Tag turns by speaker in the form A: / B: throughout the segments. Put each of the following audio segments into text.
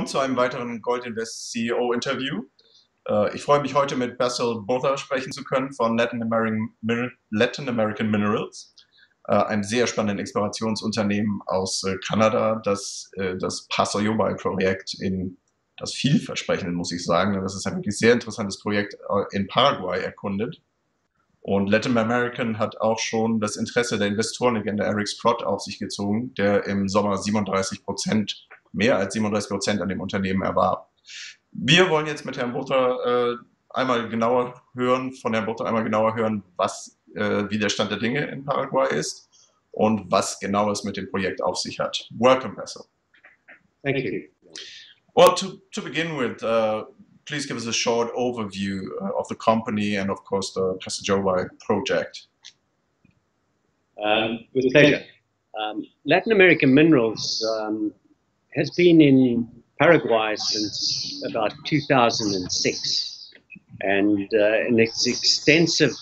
A: Zu einem weiteren Goldinvest CEO-Interview. Ich freue mich heute mit Basil Botha sprechen zu können von Latin American Minerals, einem sehr spannenden Explorationsunternehmen aus Kanada, das das Paso Yobai-Projekt das vielversprechend, muss ich sagen, das ist ein wirklich sehr interessantes Projekt in Paraguay erkundet. Und Latin American hat auch schon das Interesse der Investorenlegende Eric Sprott auf sich gezogen, der im Sommer mehr als 37% an dem Unternehmen erwarb. Wir wollen jetzt mit Herrn Botha von Herrn Botha einmal genauer hören, wie der Stand der Dinge in Paraguay ist und was genau es mit dem Projekt auf sich hat. Welcome, Basil.
B: Thank you.
A: Well, to begin with, please give us a short overview of the company and, of course, the Paso Yobai-Projekt.
B: With pleasure. Latin American Minerals has been in Paraguay since about 2006, and in its extensive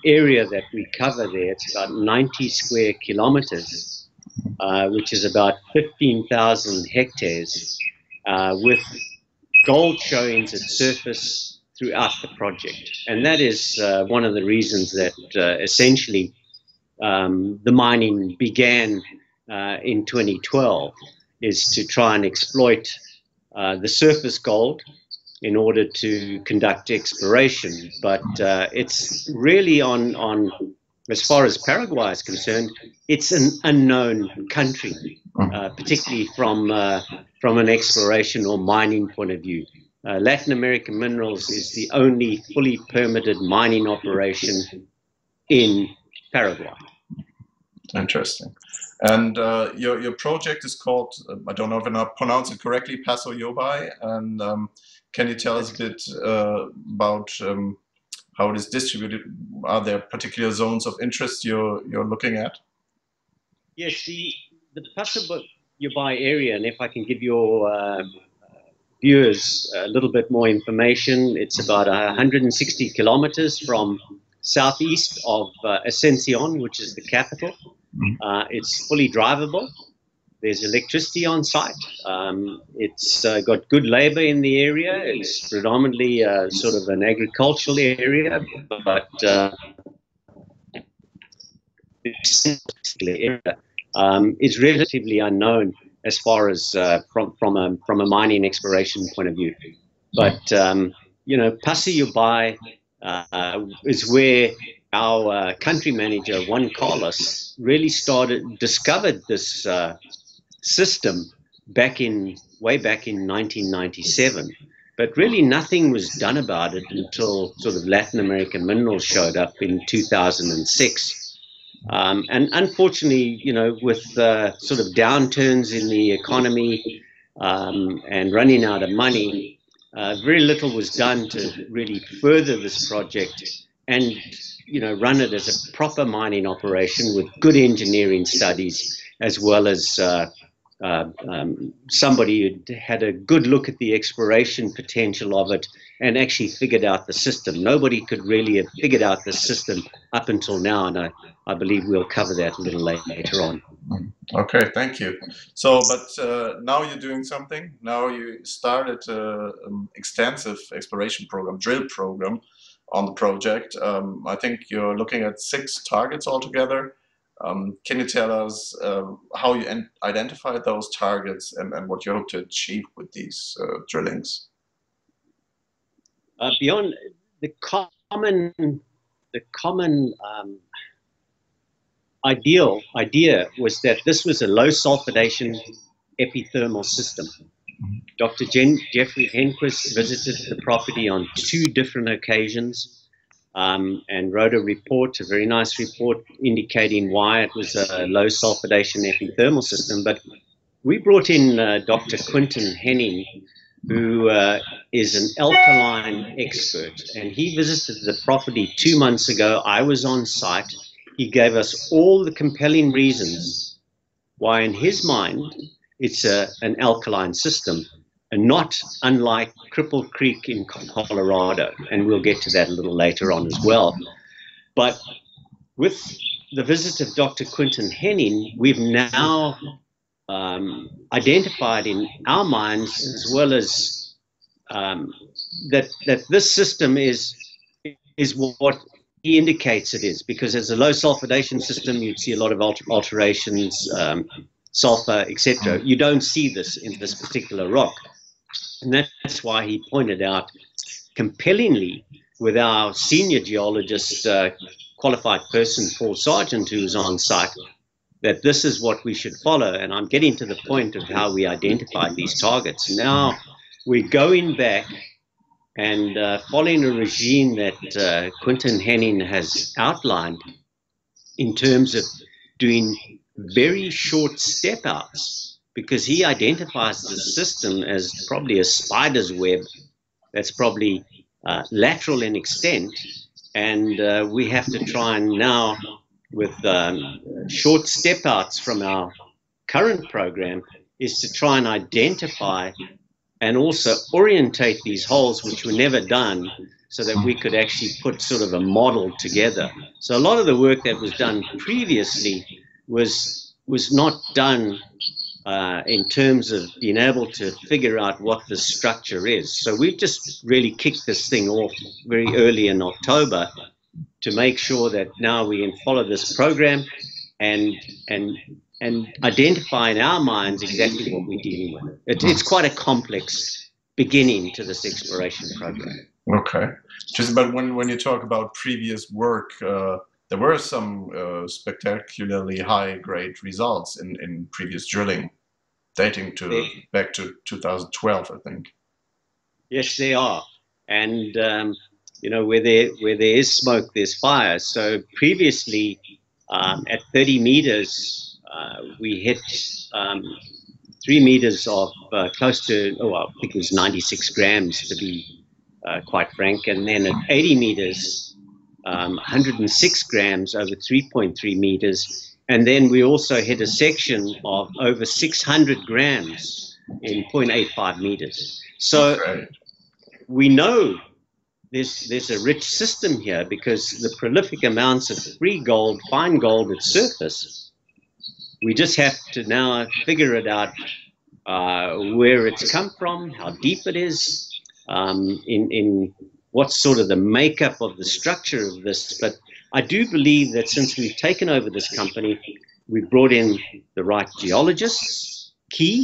B: area that we cover there, it's about 90 square kilometers, which is about 15,000 hectares, with gold showings at surface throughout the project. And that is one of the reasons that essentially the mining began in 2012, is to try and exploit the surface gold in order to conduct exploration. But it's really as far as Paraguay is concerned, it's an unknown country, particularly from an exploration or mining point of view. Latin American Minerals is the only fully permitted mining operation in Paraguay.
A: Interesting. And your project is called, I don't know if I pronounce it correctly, Paso Yobai. And can you tell us a bit about how it is distributed? Are there particular zones of interest you're looking at?
B: Yes, the Paso Yobai area, and if I can give your viewers a little bit more information, it's about 160 kilometers from southeast of Asunción, which is the capital. It's fully drivable. There's electricity on site. It's got good labor in the area. It's predominantly sort of an agricultural area, but it's relatively unknown as far as from a mining exploration point of view. But you know, Paso Yobai is where our country manager, Juan Carlos, really discovered this system way back in 1997. But really nothing was done about it until sort of Latin American Minerals showed up in 2006. And unfortunately, you know, with sort of downturns in the economy and running out of money, very little was done to really further this project and, you know, run it as a proper mining operation with good engineering studies, as well as somebody who had a good look at the exploration potential of it and actually figured out the system. Nobody could really have figured out the system up until now, and I believe we'll cover that a little later on.
A: Okay, thank you. So, but now you're doing something. Now you started an extensive exploration program, drill program, on the project. I think you're looking at 6 targets altogether. Can you tell us how you identified those targets and what you hope to achieve with these drillings?
B: Beyond the common idea was that this was a low sulfidation epithermal system. Dr. Jeffrey Henquist visited the property on 2 different occasions and wrote a very nice report indicating why it was a low sulfidation epithermal system. But we brought in Dr. Quinton Henning, who is an alkaline expert, and he visited the property 2 months ago. I was on site. He gave us all the compelling reasons why, in his mind, it's an alkaline system, and not unlike Cripple Creek in Colorado, and we'll get to that a little later on as well. But with the visit of Dr. Quinton Henning, we've now identified in our minds, as well as that this system is what he indicates it is, because as a low sulfidation system, you'd see a lot of alterations, sulfur, etc. You don't see this in this particular rock, and that's why he pointed out compellingly with our senior geologist, qualified person, Paul Sargent, who was on site, that this is what we should follow. And I'm getting to the point of how we identified these targets. Now we're going back and following a regime that Quinton Henning has outlined in terms of doing very short step outs, because he identifies the system as probably a spider's web that's probably lateral in extent, and we have to try and now, with short step outs from our current program, is to try and identify and also orientate these holes, which were never done, so that we could actually put sort of a model together. So a lot of the work that was done previously was not done in terms of being able to figure out what the structure is. So we've just really kicked this thing off very early in October to make sure that now we can follow this program and identify in our minds exactly what we're dealing with. It's quite a complex beginning to this exploration program.
A: Okay. Just but when you talk about previous work, there were some spectacularly high-grade results in previous drilling, dating to back to 2012, I think.
B: Yes, they are. And you know, where there is smoke, there's fire. So previously, at 30 meters, we hit 3 meters of close to, I think it was 96 grams to be quite frank. And then at 80 meters, 106 grams over 3.3 meters. And then we also hit a section of over 600 grams in 0.85 meters. So we know there's a rich system here, because the prolific amounts of free gold, fine gold at surface, we just have to now figure it out, where it's come from, how deep it is, in what's sort of the makeup of the structure of this. But I do believe that since we've taken over this company, we've brought in the right geologists, who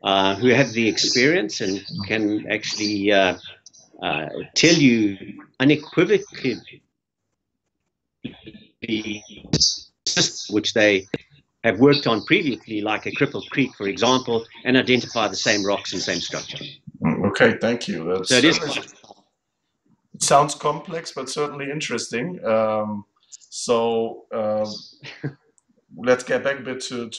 B: have the experience and can actually tell you unequivocally which they have worked on previously, like a Cripple Creek, for example, and identify the same rocks and same structure.
A: Okay, thank you. That's,
B: so it
A: sounds complex, but certainly interesting. Let's get back a bit to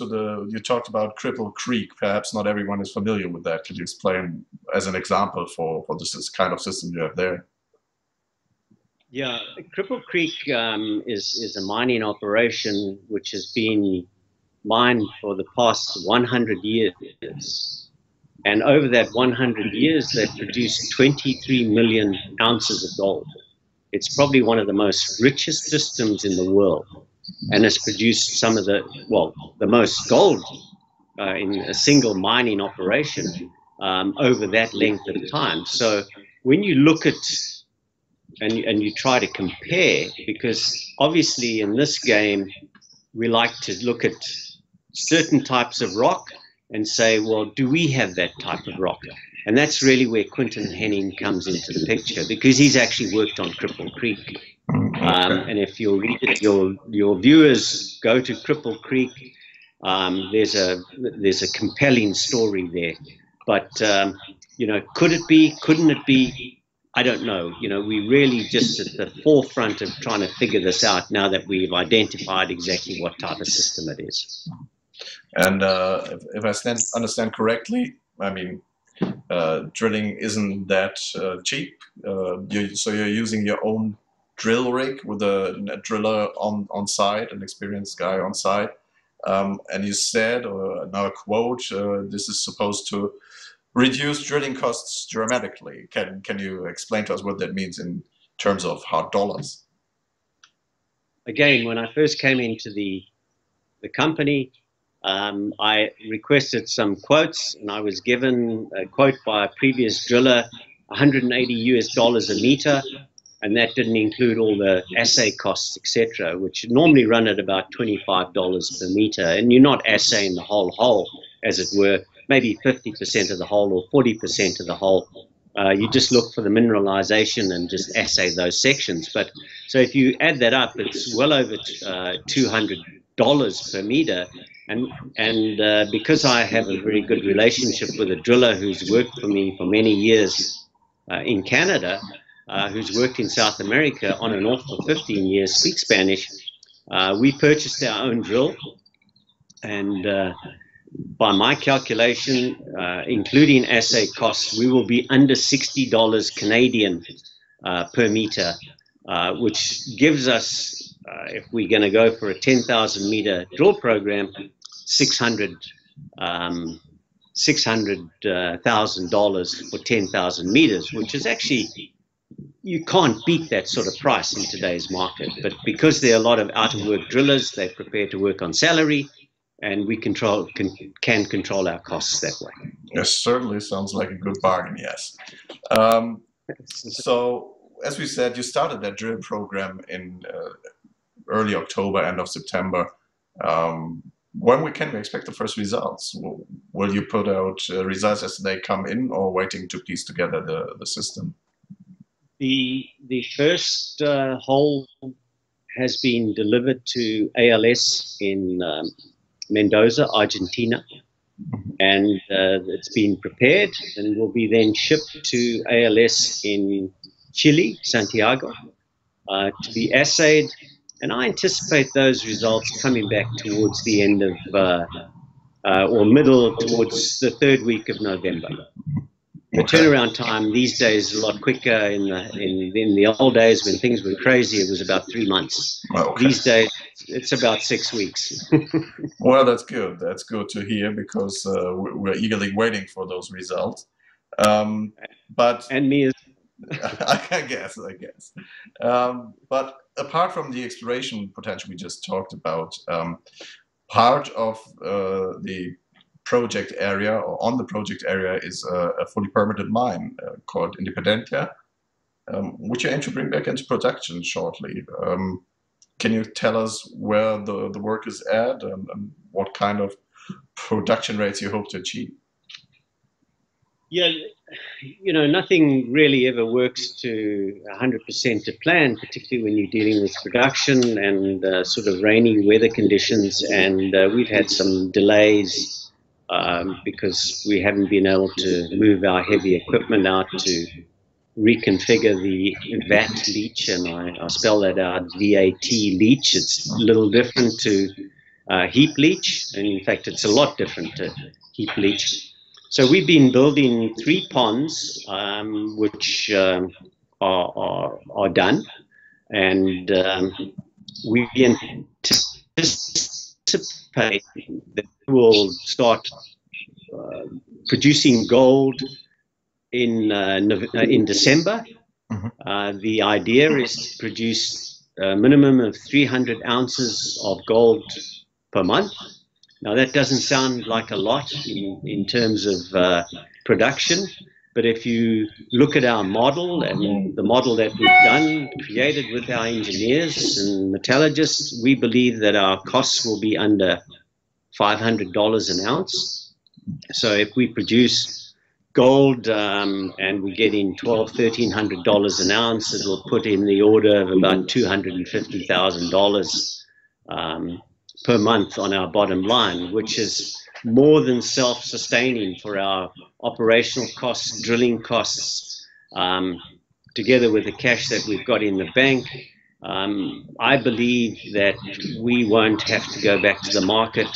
A: you talked about Cripple Creek. Perhaps not everyone is familiar with that. Could you explain as an example for this kind of system you have there?
B: Yeah, Cripple Creek is a mining operation which has been mined for the past 100 years. And over that 100 years, they've produced 23 million ounces of gold. It's probably one of the most richest systems in the world, and has produced some of the most gold in a single mining operation over that length of time. So when you look at and you try to compare, because obviously in this game we like to look at certain types of rock and say, well, do we have that type of rock? And that's really where Quinton Henning comes into the picture, because he's actually worked on Cripple Creek. And if you'll read it, your viewers go to Cripple Creek, there's a compelling story there. But you know, could it be? Couldn't it be? I don't know. You know, we're really just at the forefront of trying to figure this out now that we've identified exactly what type of system it is.
A: And if I understand correctly, I mean, drilling isn't that cheap. So you're using your own drill rig with a driller on site, an experienced guy on site. And you said, or now a quote, this is supposed to reduce drilling costs dramatically. Can you explain to us what that means in terms of hard dollars?
B: Again, when I first came into the company, I requested some quotes, and I was given a quote by a previous driller, $180 a meter, and that didn't include all the assay costs, etc., which normally run at about $25 per meter. And you're not assaying the whole hole, as it were, maybe 50% of the hole or 40% of the hole. You just look for the mineralization and just assay those sections. But so if you add that up, it's well over $200 per meter. And because I have a very good relationship with a driller who's worked for me for many years in Canada, who's worked in South America on and off for 15 years, speaks Spanish, we purchased our own drill. And by my calculation, including assay costs, we will be under $60 Canadian per meter, which gives us, if we're going to go for a 10,000 meter drill program, $600,000 for 10,000 meters, which is actually, you can't beat that sort of price in today's market. But because there are a lot of out-of-work drillers, they're prepared to work on salary, and we can control our costs that way.
A: Yes, certainly sounds like a good bargain, yes. So, as we said, you started that drill program in early October, end of September. When can we expect the first results? Will you put out results as they come in, or waiting to piece together the system?
B: The first hole has been delivered to ALS in Mendoza, Argentina, and it's been prepared and will be then shipped to ALS in Chile, Santiago, to be assayed. And I anticipate those results coming back towards the end of, or middle, towards the third week of November. The turnaround time these days is a lot quicker. In the old days, when things were crazy, it was about 3 months.
A: Okay.
B: These days, it's about 6 weeks.
A: Well, that's good. That's good to hear, because we're eagerly waiting for those results. But
B: and me as
A: I guess. But apart from the exploration potential we just talked about, part of the project area, or on the project area, is a fully permitted mine called Independencia, which you aim to bring back into production shortly. Can you tell us where the work is at, and what kind of production rates you hope to achieve?
B: Yeah, you know, nothing really ever works to 100% to plan, particularly when you're dealing with production and sort of rainy weather conditions. And we've had some delays because we haven't been able to move our heavy equipment out to reconfigure the VAT leach, and I spell that out, VAT leach. It's a little different to heap leach, and in fact it's a lot different to heap leach. So we've been building 3 ponds, which are done, and we anticipate that we will start producing gold in December. The idea is to produce a minimum of 300 ounces of gold per month. Now, that doesn't sound like a lot in terms of production, but if you look at our model, and the model that we've done, created with our engineers and metallurgists, we believe that our costs will be under $500 an ounce. So if we produce gold and we get in $1,200–1,300 an ounce, it will put in the order of about $250,000 per month on our bottom line, which is more than self-sustaining for our operational costs, drilling costs, together with the cash that we've got in the bank. I believe that we won't have to go back to the market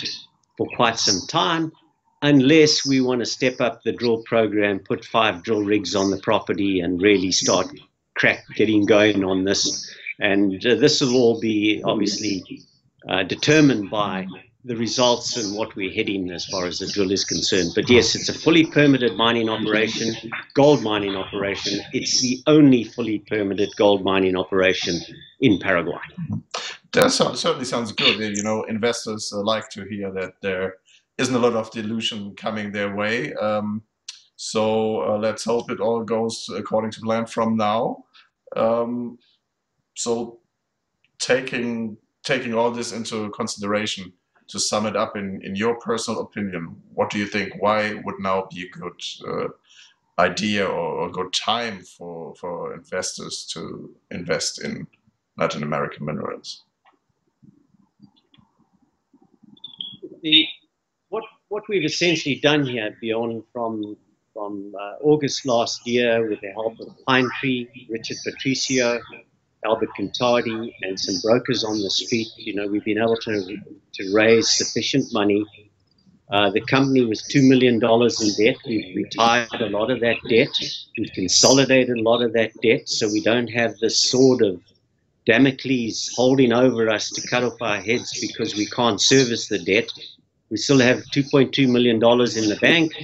B: for quite some time, unless we want to step up the drill program, put 5 drill rigs on the property and really start getting going on this. And this will all be obviously determined by the results and what we're heading as far as the drill is concerned. But yes, it's a fully permitted mining operation, gold mining operation. It's the only fully permitted gold mining operation in Paraguay.
A: That certainly sounds good. You know, investors like to hear that there isn't a lot of dilution coming their way. So let's hope it all goes according to plan from now. Um, so taking all this into consideration, to sum it up in your personal opinion, what do you think? Why would now be a good idea or a good time for investors to invest in Latin American minerals?
B: What we've essentially done here, beyond from August last year, with the help of Pine Tree, Richard Patricio, Albert Contadi, and some brokers on the street, you know, we've been able to raise sufficient money. The company was $2 million in debt. We've retired a lot of that debt. We've consolidated a lot of that debt, so we don't have this sword of Damocles holding over us to cut off our heads because we can't service the debt. We still have $2.2 million in the bank,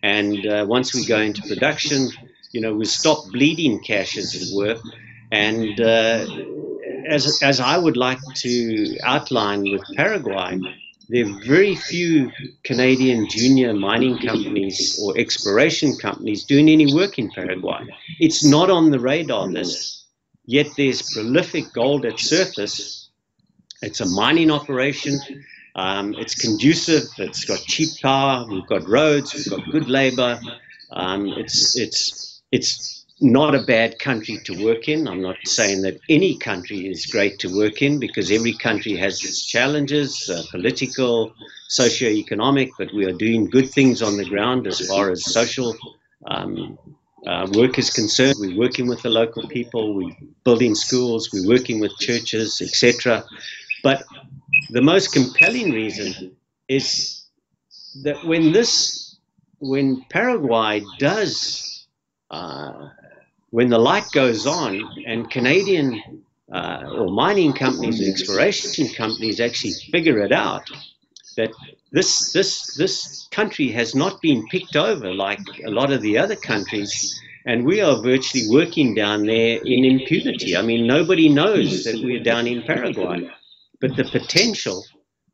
B: and once we go into production, you know, we stop bleeding cash, as it were. And as I would like to outline with Paraguay, there are very few Canadian junior mining companies or exploration companies doing any work in Paraguay. It's not on the radar list, yet there's prolific gold at surface. It's a mining operation. It's conducive. It's got cheap power. We've got roads. We've got good labor. It's not a bad country to work in. I'm not saying that any country is great to work in, because every country has its challenges, political, socio-economic, but we are doing good things on the ground as far as social work is concerned. We're working with the local people. We're building schools. We're working with churches, etc. But the most compelling reason is that when Paraguay does, when the light goes on and Canadian or mining companies, exploration companies actually figure it out, that this country has not been picked over like a lot of the other countries, and we are virtually working down there in impunity. I mean, nobody knows that we're down in Paraguay. But the potential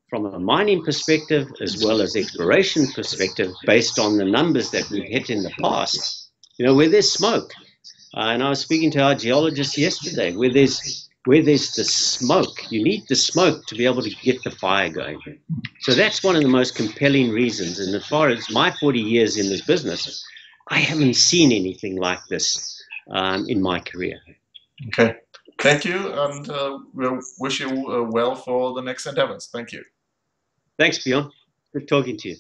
B: from a mining perspective as well as exploration perspective, based on the numbers that we've hit in the past, you know, where there's smoke, and I was speaking to our geologists yesterday, where there's the smoke, you need the smoke to be able to get the fire going. So that's one of the most compelling reasons. And as far as my 40 years in this business, I haven't seen anything like this in my career.
A: Okay. Thank you, and we'll wish you well for the next endeavors. Thank you.
B: Thanks, Bjorn. Good talking to you.